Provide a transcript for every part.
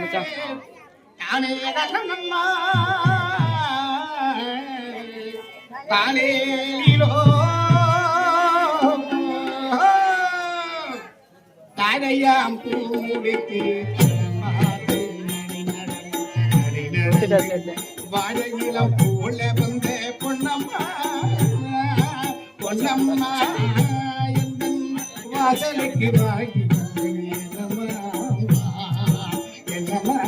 மச்சான் தாலேலிலோ தாரையாம் பூடித்து வாழையிலம் போல வந்த பொன்னம்மா பொன்னம்மா வாசலுக்கு வாங்கி என்னம்மா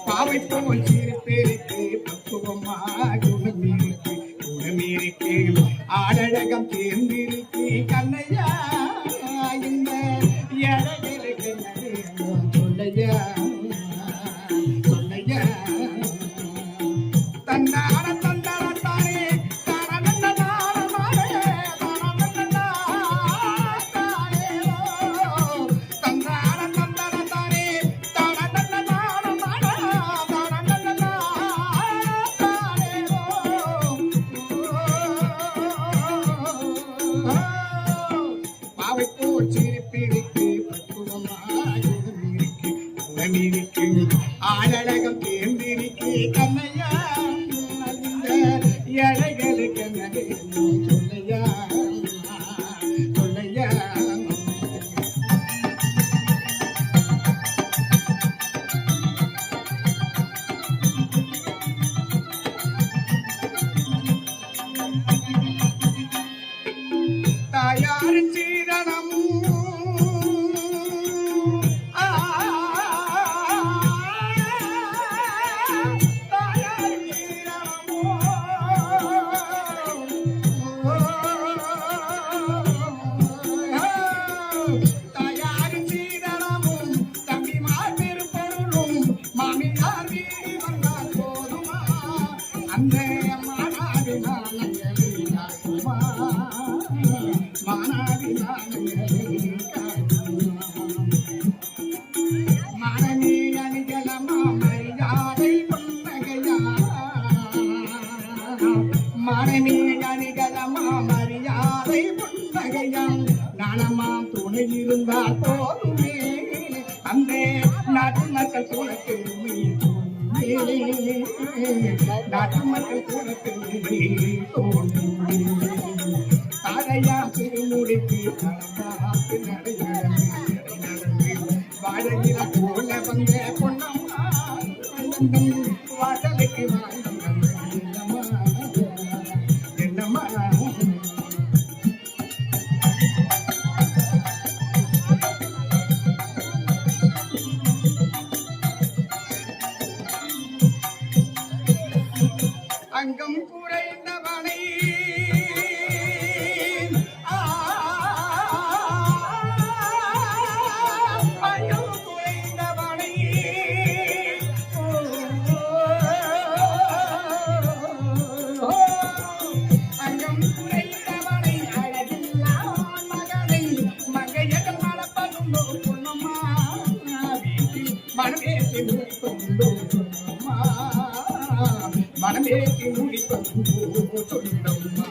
பாவை போல் சிரிப்பேருக்கு பக்குவமா குணமீருக்கு ஆடழகம் தேர்ந்திருக்கு கண்ணையா இந்த எழகளுக்கு சொல்லையா சொல்லையா தன்னார தந்தார தானே ஆடழகம் தேர்ந்திருக்கு கண்ணையா எழைகளுக்கு சொல்லையா சொல்லையா தாயாரின் சீரணம் மரியாதை புன்னகையாம் நாணமாம் துணை இருந்தால் போதுமே அந்த நாட்டு மக்கள் துணக்கு நாட்டு மக்கள் துணக்கு தாரையா திருமுடிக்கு வாழையில போல வந்த பொன்னம்மா வாசலுக்கு வாங்கி அங்கம் குறைந்தவனை அங்கம் குறைந்தவனை அங்கம் குறைந்தவனை அழகில்லா மகனை மங்கையகன் மலப்பதுண்டோ பொன்னம்மா வீட்டில் மனமேற்றி முடிப்பதுண்டோ பொன்னம்மா மனமேற்றி முடிப்பதுண்டோ சொல்லம்மா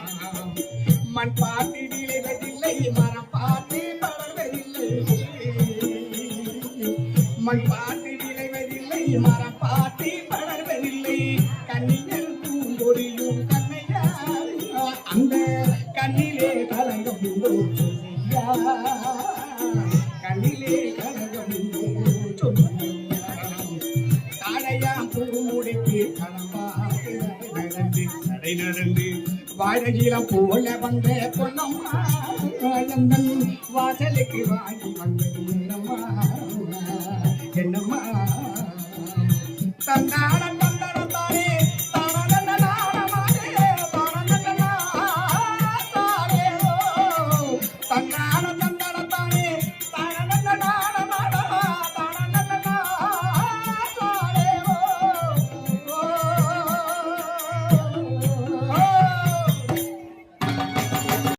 மண் பார்த்து விளைவதில்லை மரம் பார்த்து பறவதில்லை மண் பார்த்து விளைவதில்லை மரம் பார்த்து பறவதில்லை கண்ணியர் பூங்கொடியும் கண்ணையா அந்த கண்ணிலே கலங்கம் சொல்லியா கண்ணிலே கலங்கம் சொல்லியா தாழையா பூமுடிக்கு நடை நடந்து வாழகிலம் போல வந்த பொன்னம்மா வாசலுக்கு வாங்கி வந்த என்னம்மா என்னம்மா தந்தா